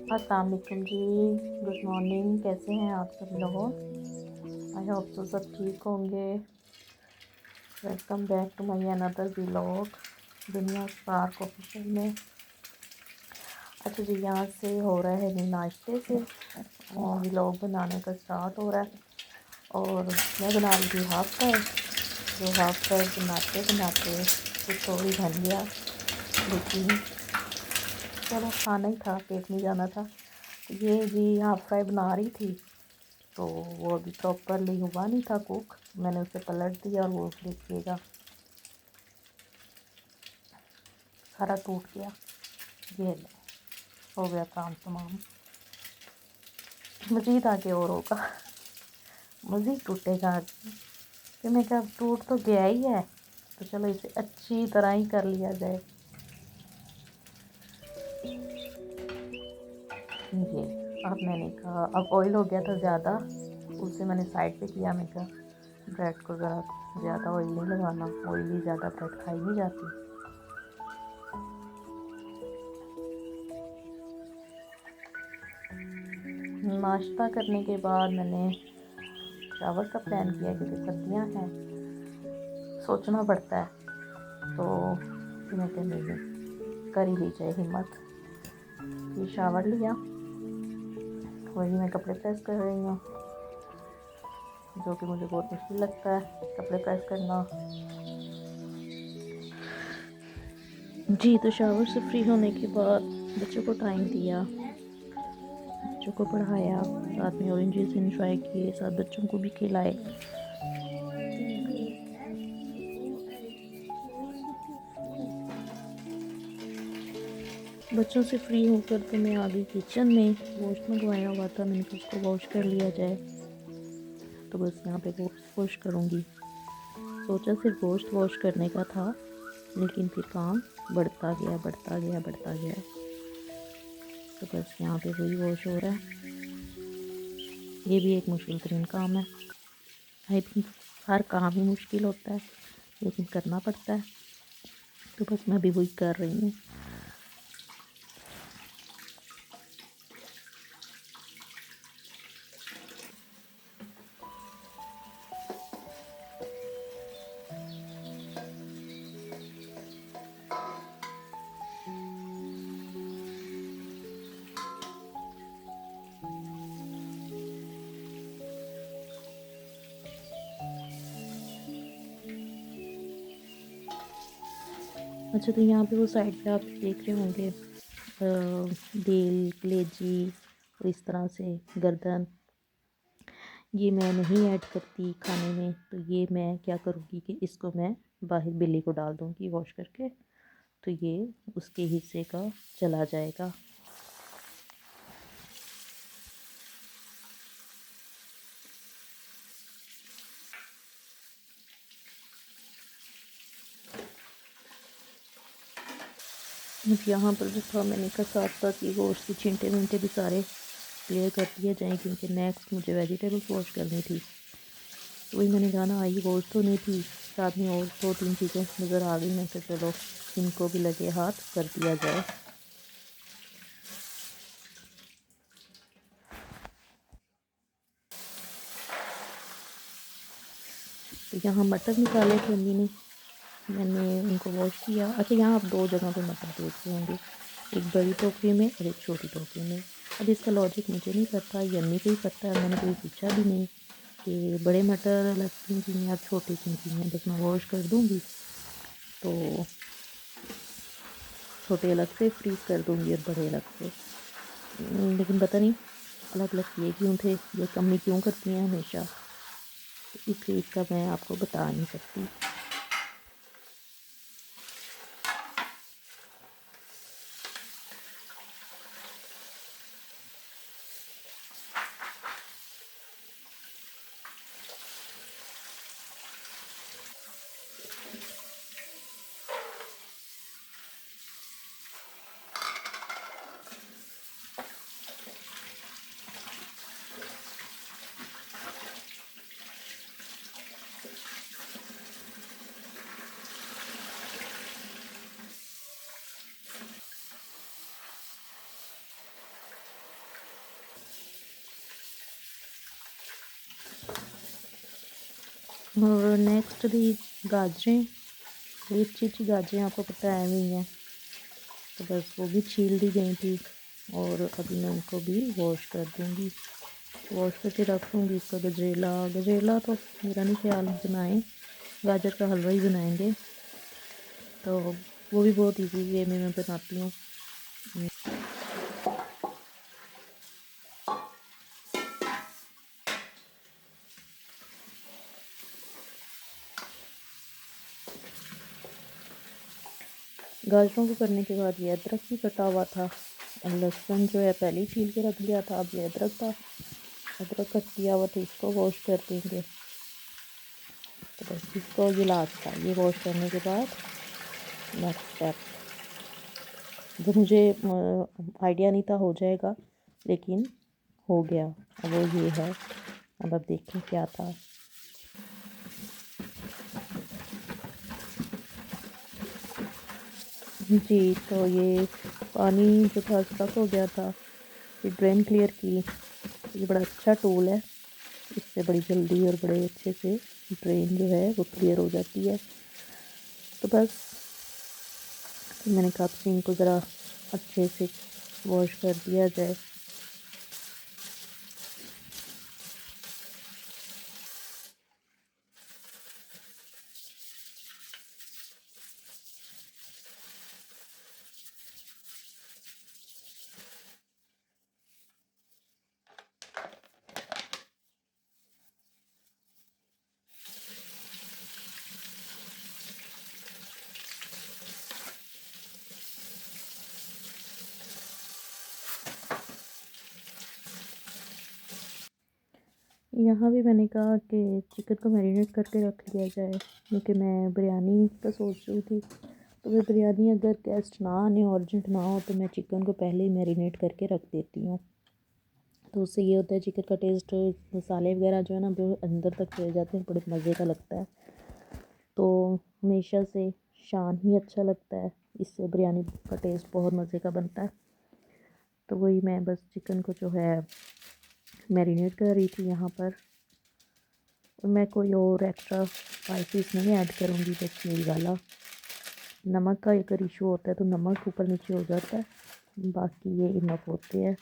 अस्सलाम वालेकुम जी। Good morning. कैसे हैं आप सब लोग? आई होप तो सब ठीक होंगे। Welcome back to my another vlog Duniya spark official में। अच्छा जी, यहाँ से हो रहा है नहीं नाश्ते से और व्लॉग बनाने का स्टार्ट हो रहा है। और मैं बना रही थी हाफ फ्राई। जो हाफ फ्राई बनाते बनाते कुछ थोड़ी बन गया, लेकिन चलो खाना ही था, पेट में जाना था। तो ये जी हाफ फ्राई बना रही थी, तो वो अभी प्रॉपरली हुआ नहीं था कुक। मैंने उसे पलट दिया और वो देखिएगा सारा टूट गया। ये लो, हो गया काम तमाम। मज़ीद आगे और होगा, मज़ीद टूटेगा आगे। फिर मैं कहा टूट तो गया ही है, तो चलो इसे अच्छी तरह ही कर लिया जाए। ये अब मैंने कहा अब ऑयल हो गया था ज़्यादा, उसे मैंने साइड पे किया। मैंने कहा ब्रेड को ज़रा ज़्यादा ऑयल नहीं लगाना, ऑयली ज़्यादा ब्रेड खाई नहीं जाती। नाश्ता करने के बाद मैंने शावर का प्लान किया, क्योंकि सर्दियाँ हैं, सोचना पड़ता है। तो फिर मैं कह नहीं, कर ही ली जाए हिम्मत। ये शावर लिया, वही मैं कपड़े प्रेस कर रही हूँ, जो कि मुझे बहुत मुश्किल लगता है कपड़े प्रेस करना। जी, तो शावर से फ्री होने के बाद बच्चों को टाइम दिया, बच्चों को पढ़ाया, साथ में ऑरेंजेस एंजॉय किए, साथ बच्चों को भी खिलाए। बच्चों से फ्री होकर तो मैं आ गई किचन में। गोश्त मंगवाया हुआ था, मैंने कहा उसको वॉश कर लिया जाए। तो बस यहाँ पे गोश्त वॉश करूँगी। सोचा सिर्फ गोश्त वॉश करने का था, लेकिन फिर काम बढ़ता गया बढ़ता गया बढ़ता गया। तो बस यहाँ पे वही वॉश हो रहा है। ये भी एक मुश्किल तरीन काम है। आई थिंक हर काम ही मुश्किल होता है, लेकिन करना पड़ता है। तो बस मैं भी वही कर रही हूँ। अच्छा, तो यहाँ पे वो साइड पे आप देख रहे होंगे दिल, कलेजी और इस तरह से गर्दन, ये मैं नहीं ऐड करती खाने में। तो ये मैं क्या करूँगी कि इसको मैं बाहर बिल्ली को डाल दूँगी वॉश करके, तो ये उसके हिस्से का चला जाएगा। अब यहाँ पर जो था, मैंने कहा साथ साथ ये गोश्त के छिंटे विंटे भी सारे क्लियर कर दिए जाएँ, क्योंकि नेक्स्ट मुझे वेजिटेबल्स वॉश करनी थी। तो वही मैंने कहा ना, आई गोश्त तो नहीं थी, साथ में और दो तीन चीज़ें नज़र आ गई। मैं कहा चलो इनको भी लगे हाथ कर दिया जाए। तो यहाँ मटर निकाले थे अम्मी ने, मैंने उनको वॉश किया। अच्छा, यहाँ आप दो जगह पे मटर देख रहे होंगे, एक बड़ी टोकरी में और एक छोटी टोकरी में। अब इसका लॉजिक मुझे नहीं पता, ये अम्मी को ही पता है, मैंने कभी पूछा भी नहीं कि बड़े मटर अलग क्यों चाहिए, आप छोटे क्यों चाहिए। बस मैं वॉश कर दूँगी, तो छोटे अलग से फ्रीज़ कर दूँगी और बड़े अलग से। लेकिन पता नहीं अलग अलग किए क्यों थे, ये अम्मी क्यों करती हैं हमेशा, तो इसलिए इसका मैं आपको बता नहीं सकती। और नेक्स्ट भी गाजरें, ये अच्छी अच्छी गाजरें आपको पता है हुई हैं, तो बस वो भी छील दी गई थी और अभी मैं उनको भी वॉश कर दूँगी। वॉश करके रख दूँगी। इसका गजरेला, गजरेला तो मेरा नहीं ख्याल बनाएं, गाजर का हलवा ही बनाएंगे, तो वो भी बहुत इजी वे में मैं बनाती हूँ। गाजरों को करने के बाद ये अदरक भी कटा हुआ था, और लहसुन जो है पहले ही छील के रख दिया था। अब ये अदरक था, अदरक कट किया हुआ तो इसको वॉश कर देंगे। तो बस इसको, ये लास्ट था, ये वॉश करने के बाद नेक्स्ट स्टेप जो मुझे आइडिया नहीं था हो जाएगा, लेकिन हो गया। अब वो ये है, अब देखें क्या था। जी, तो ये पानी जो था स्टक हो गया था, ये ड्रेन क्लियर की। ये बड़ा अच्छा टूल है, इससे बड़ी जल्दी और बड़े अच्छे से ड्रेन जो है वो क्लियर हो जाती है। तो बस मैंने कहा सिंक को ज़रा अच्छे से वॉश कर दिया जाए। यहाँ भी मैंने कहा कि चिकन को मैरिनेट करके रख लिया जाए, क्योंकि मैं बिरयानी का सोच रही थी। तो मैं बिरयानी अगर गेस्ट ना आने, अर्जेंट ना हो, तो मैं चिकन को पहले ही मैरिनेट करके रख देती हूँ। तो उससे ये होता है चिकन का टेस्ट, मसाले वगैरह जो है ना वो अंदर तक चले जाते हैं, बड़े मज़े का लगता है। तो हमेशा से शान ही अच्छा लगता है, इससे बिरयानी का टेस्ट बहुत मज़े का बनता है। तो वही मैं बस चिकन को जो है मैरिनेट कर रही थी यहाँ पर। और मैं कोई और एक्स्ट्रा स्पाइसेस नहीं ऐड करूँगी, बस यही वाला। नमक का अगर इशू होता है तो नमक ऊपर नीचे हो जाता है, बाकी ये इनफ होते हैं।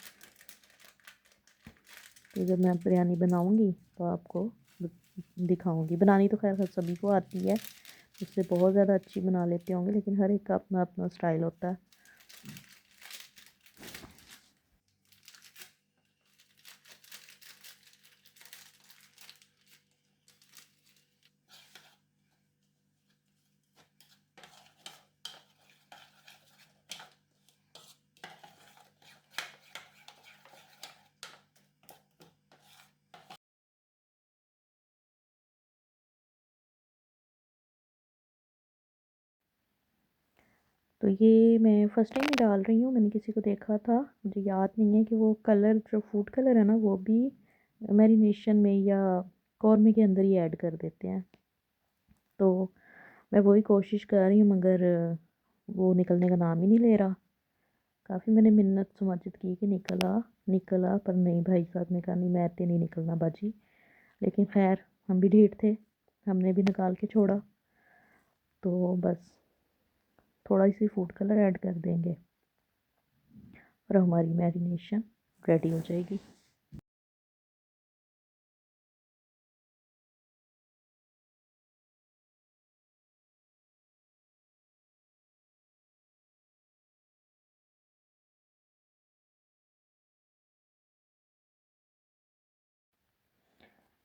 तो जब मैं बिरयानी बनाऊँगी तो आपको दिखाऊँगी। बनानी तो खैर सभी को आती है, उससे बहुत ज़्यादा अच्छी बना लेते होंगे, लेकिन हर एक का अपना अपना स्टाइल होता है। तो ये मैं फ़र्स्ट टाइम ही डाल रही हूँ, मैंने किसी को देखा था, मुझे याद नहीं है कि वो कलर जो फूड कलर है ना वो भी मैरिनेशन में या कौरमे के अंदर ही ऐड कर देते हैं। तो मैं वही कोशिश कर रही हूँ, मगर वो निकलने का नाम ही नहीं ले रहा। काफ़ी मैंने मिन्नत सुमाजिद की कि निकला निकला, पर नहीं, भाई साहब ने कहा नहीं, मैं ते नहीं निकलना बाजी। लेकिन खैर हम भी ढीठ थे, हमने भी निकाल के छोड़ा। तो बस थोड़ा सी फूड कलर ऐड कर देंगे और हमारी मैरिनेशन रेडी हो जाएगी।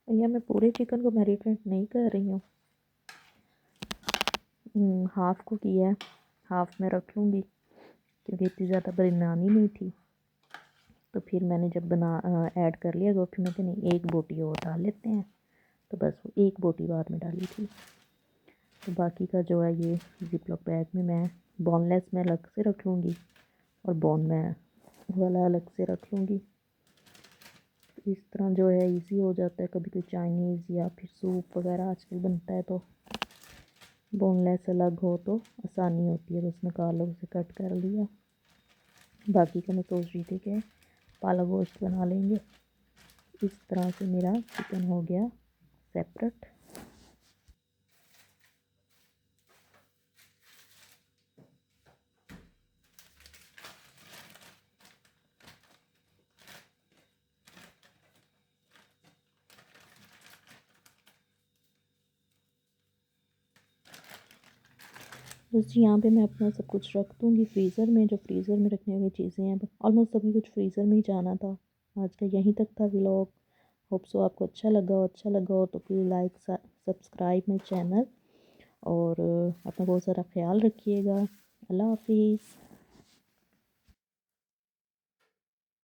भैया मैं पूरे चिकन को मैरिनेट नहीं कर रही हूँ, हाफ़ को किया है, हाफ़ में रख लूँगी, क्योंकि इतनी ज़्यादा बिरयानी नहीं थी। तो फिर मैंने जब ऐड कर लिया तो फिर मैं कहा नहीं, एक बोटी और डाल लेते हैं। तो बस वो एक बोटी बाद में डाली थी। तो बाकी का जो है ये ज़िप-लॉक बैग में मैं बोनलेस में अलग से रख लूँगी और बोन में वाला अलग से रख लूँगी। इस तरह जो है इजी हो जाता है। कभी कोई चाइनीज़ या फिर सूप वगैरह आजकल बनता है तो बोनलेस अलग हो तो आसानी होती है, बस निकालो उसे कट कर लिया। बाकी का मैं सोच रही थी कि पालक गोश्त बना लेंगे। इस तरह से मेरा चिकन हो गया सेपरेट। बस यहाँ पे मैं अपना सब कुछ रख दूँगी फ्रीज़र में, जो फ्रीज़र में रखने वाली चीज़ें हैं। ऑलमोस्ट सभी कुछ फ्रीज़र में ही जाना था। आज का यहीं तक था व्लॉग। होप सो आपको अच्छा लगा हो तो please like subscribe my channel, और अपना बहुत सारा ख्याल रखिएगा। अल्लाह हाफिज़।